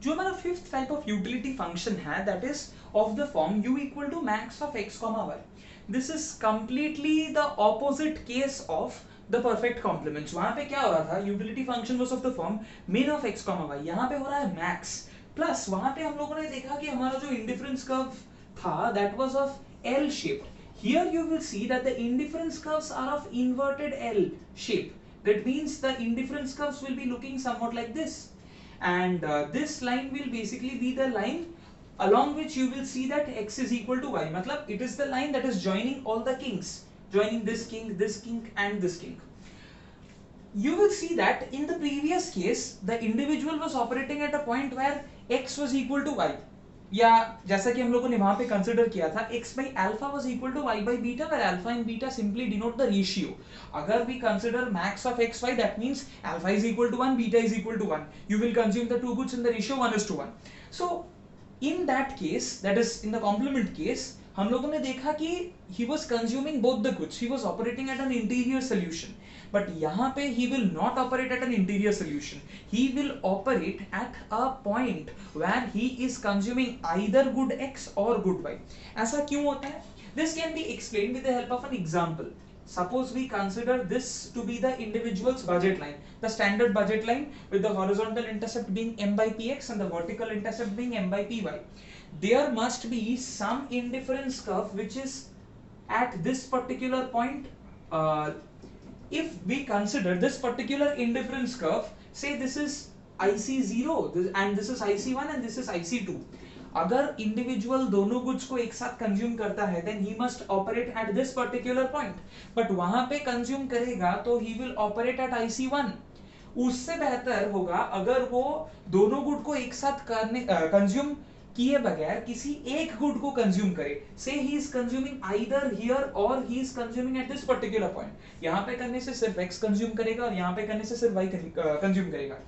जो हमारा fifth type of utility function है that is of the form u equal to max of x comma y. This is completely the opposite case of the perfect complements. वहां पे क्या हो रहा था, utility function was of the form min of x comma y. यहाँ पे हो रहा है मैक्स प्लस वहां पे हम लोगों ने देखा कि हमारा जो इंडिफरेंस कर्व था that was of L shaped. Here you will see that the indifference curves are of inverted L shape. That means the indifference curves will be looking somewhat like this. And this line will basically be the line along which you will see that x is equal to y. Matlab it is the line that is joining all the kinks, joining this kink and this kink. You will see that in the previous case the individual was operating at a point where x was equal to y, या जैसा कि हम लोगों ने वहां पे consider किया था x by alpha was equal to y by beta, where alpha and beta simply denote the ratio. अगर we consider max of xy, that means alpha is equal to 1, beta is equal to 1. You will consume the two goods in the ratio 1:1. So in that case, that is in the complement case, हम लोगों ने देखा कि he was consuming both the goods. He was operating at an interior solution. But यहाँ पे he will not operate at an interior solution. He will operate at a point where he is consuming either good x or good y. ऐसा क्यों होता है? This can be explained with the help of an example. Suppose we consider this to be the individual's budget line, the standard budget line with the horizontal intercept being m by px and the vertical intercept being m by py. There must be some indifference curve which is at this particular point. If we consider this particular indifference curve, say this is IC0 and this is IC1 and this is IC2. अगर individual दोनों goods को एक साथ consume करता है then he must operate at this particular point, but वहां पे consume करेगा तो he will operate at IC1. उससे बेहतर होगा अगर वो दोनों गुड को एक साथ कंज्यूम किए बगैर किसी एक गुड को कंज्यूम करे. Say he is consuming either here or he is consuming at this particular point. यहां पे करने से सिर्फ x कंज्यूम करेगा और यहां पे करने से सिर्फ y कंज्यूम करेगा.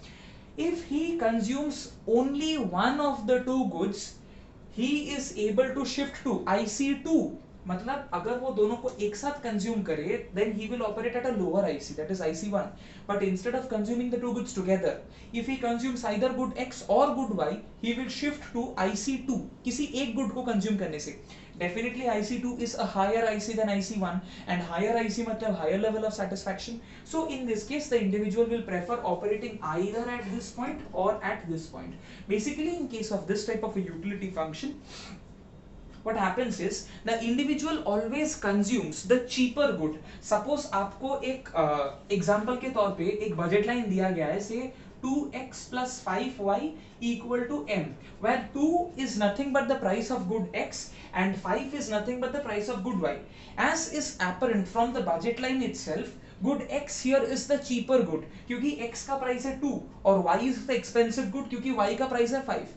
If he consumes only one of the two goods, he is able to shift to IC2. मतलब अगर वो दोनों को एक साथ कंज्यूम करे then he will operate at a lower IC, that is IC1. But instead of consuming the two goods together, if he consumes either good X or good Y, he will shift to IC2 किसी एक good को consume करने से. Definitely IC2 is a higher IC than IC1, and higher IC मतलब higher level of satisfaction. So in this case the individual will prefer operating either at this point or at this point. Basically in case of this type of a utility function, what happens is the individual always consumes the cheaper good. Suppose आपको एक example के तौर पे एक budget line दिया गया है, say 2x plus 5y equal to m, where 2 is nothing but the price of good x and 5 is nothing but the price of good y. As is apparent from the budget line itself, good x here is the cheaper good क्योंकि x का price है 2 और y is the expensive good क्योंकि y का price है 5.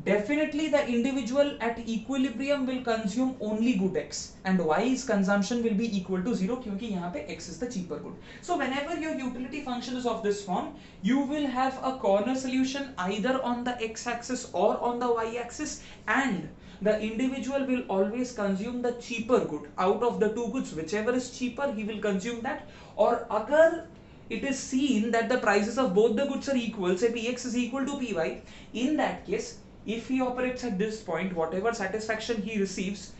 Definitely the individual at equilibrium will consume only good x and y's consumption will be equal to 0 क्योंकि यहाँ पे x is the cheaper good. So whenever your utility function is of this form, you will have a corner solution either on the x axis or on the y axis, and the individual will always consume the cheaper good out of the two goods. Whichever is cheaper he will consume that. Or अगर it is seen that the prices of both the goods are equal, say px is equal to py, in that case if he operates at this point, whatever satisfaction he receives,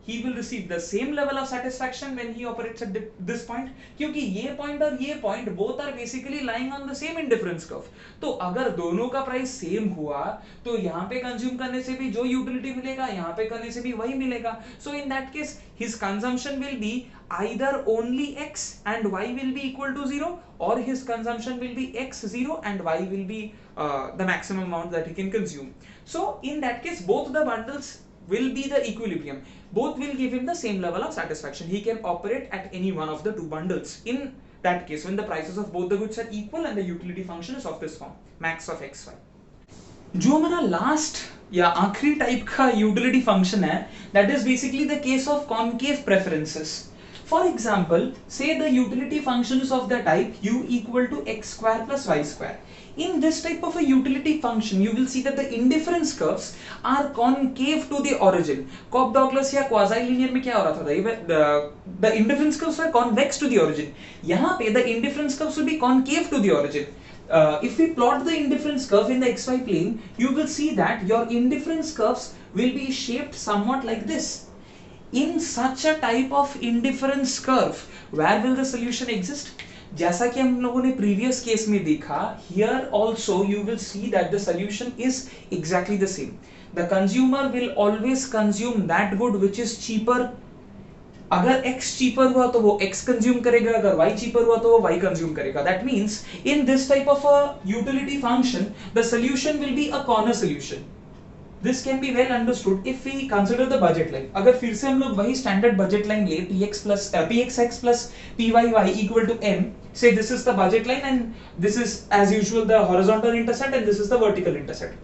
he will receive the same level of satisfaction when he operates at this point, क्योंकि ये point और ये point both are basically lying on the same indifference curve. तो अगर दोनों का price same हुआ तो यहाँ पे कंज्यूम करने से भी जो यूटिलिटी मिलेगा यहाँ पे करने से भी वही मिलेगा. So in that case his consumption will be either only x and y will be equal to 0, or his consumption will be x 0 and y will be the maximum amount that he can consume. So in that case both the bundles will be the equilibrium. Both will give him the same level of satisfaction. He can operate at any one of the two bundles. In that case, when the prices of both the goods are equal and the utility function is of this form, max of xy. जो हमारा last या आखिरी type का utility function है, that is basically the case of concave preferences. For example, say the utility function is of the type u equal to x square plus y square. In this type of a utility function, you will see that the indifference curves are concave to the origin. Cobb-Douglas या quasi-linear में क्या हो रहा था? The indifference curves were convex to the origin. यहाँ पे the indifference curves will be concave to the origin. if we plot the indifference curve in the xy plane, you will see that your indifference curves will be shaped somewhat like this. In such a type of indifference curve, where will the solution exist? जैसा कि हम लोगों ने previous case में देखा, here also you will see that the solution is exactly the same. The consumer will always consume that good which is cheaper. अगर x cheaper हुआ तो वो x consume करेगा, अगर y cheaper हुआ तो वो y consume करेगा. That means in this type of a utility function, the solution will be a corner solution. This can be well understood if we consider the budget line. अगर फिर से हम लोग वही standard budget line ले, pxx plus pyy equal to m, say this is the budget line and this is as usual the horizontal intercept and this is the vertical intercept.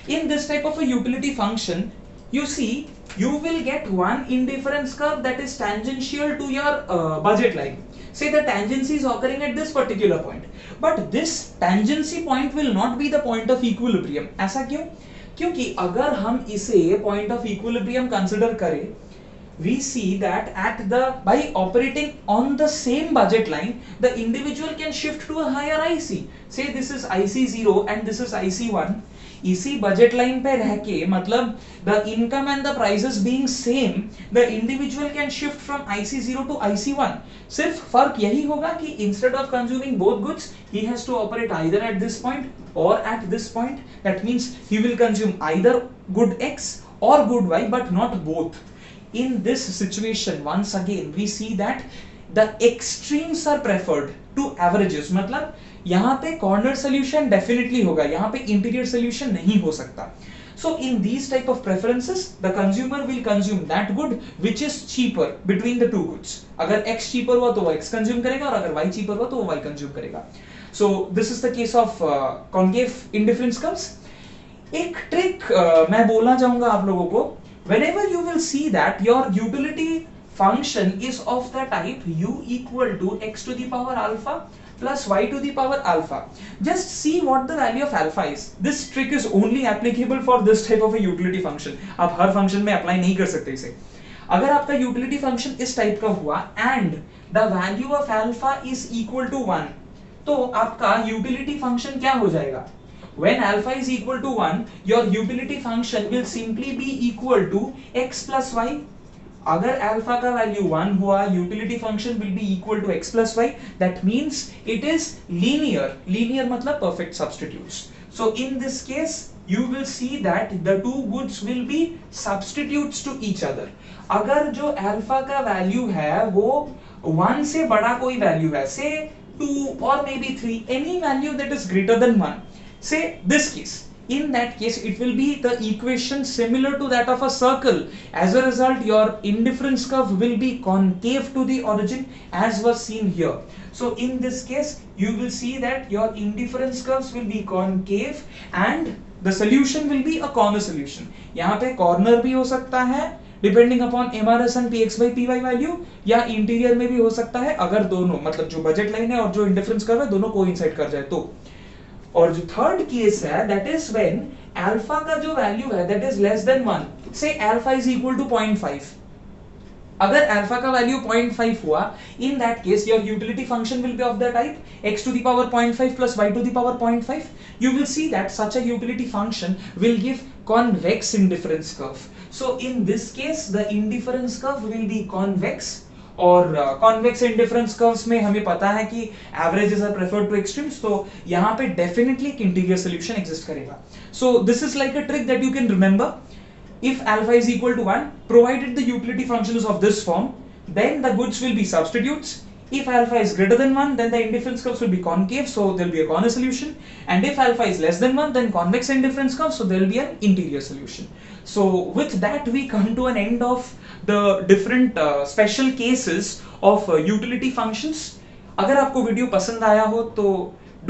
In this type of a utility function, you see you will get one indifference curve that is tangential to your budget line. Say the tangency is occurring at this particular point, but this tangency point will not be the point of equilibrium. ऐसा क्यों? क्योंकि अगर हम इसे point of equilibrium consider करें, we see that at the by operating on the same budget line, the individual can shift to a higher IC. Say this is IC0 and this is IC1. इसी budget line पे रह के, मतलब the income and the prices being same, the individual can shift from IC0 to IC1. सिर्फ फर्क यही होगा कि instead of consuming both goods, he has to operate either at this point or at this point. That means he will consume either good X or good Y, but not both. In this situation, once again, we see that the extremes are preferred to averages. मतलब यहाँ पे corner solution definitely होगा, यहाँ पे interior solution नहीं हो सकता. So in these type of preferences, the consumer will consume that good which is cheaper between the two goods. अगर X cheaper हुआ तो वो X consume करेगा और अगर Y cheaper हुआ तो वो Y consume करेगा. So this is the case of concave indifference curves. एक trick मैं बोलना चाहूँगा आप लोगों को. Whenever you will see that your utility function is of the type u equal to x to the power alpha plus y to the power alpha, just see what the value of alpha is. This trick is only applicable for this type of a utility function. आप हर function में apply नहीं कर सकते इसे. अगर आपका utility function इस type का हुआ and the value of alpha is equal to 1, तो आपका utility function क्या हो जाएगा? When alpha is equal to 1, your utility function will simply be equal to x plus y. अगर alpha का value 1 हुआ, utility function will be equal to x plus y. That means it is linear. Linear मतलब perfect substitutes. So in this case, you will see that the two goods will be substitutes to each other. अगर जो alpha का value है वो 1 से बड़ा कोई value है, say 2 or maybe 3, any value that is greater than 1. Say this case. In that case, it will be the equation similar to that of a circle. As a result, your indifference curve will be concave to the origin as was seen here. So in this case, you will see that your indifference curves will be concave and the solution will be a corner solution. यहाँ पे corner भी हो सकता है depending upon MRS and PX by PY value, या interior में भी हो सकता है अगर दोनों, मतलब जो budget line है और जो indifference curve है दोनों coincide कर जाए तो. और जो थर्ड केस है that is when alpha का जो वैल्यू है that is less than 1, say alpha is equal to 0.5. अगर alpha का वैल्यू 0.5 हुआ, in that case your utility function will be of the type x to the power 0.5 plus y to the power 0.5. You will see that such a utility function will give convex indifference curve. So in this case the indifference curve will be convex. और convex indifference curves में हमें पता है कि averages are preferred to extremes, तो यहाँ पे definitely एक इंटीरियर सॉल्यूशन एग्जिस्ट करेगा. So this is like a trick that you can remember. If alpha is equal to 1, provided the utility function is of this form, then the goods will be substitutes. If alpha is greater than 1, then the indifference curves will be concave, so there will be a corner solution. And if alpha is less than 1, then convex indifference curve, so there will be an interior solution. So with that, we come to an end of the different special cases of utility functions. अगर आपको video पसंद आया हो तो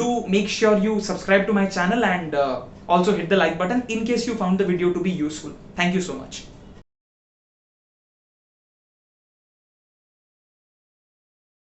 do make sure you subscribe to my channel and also hit the like button in case you found the video to be useful. Thank you so much.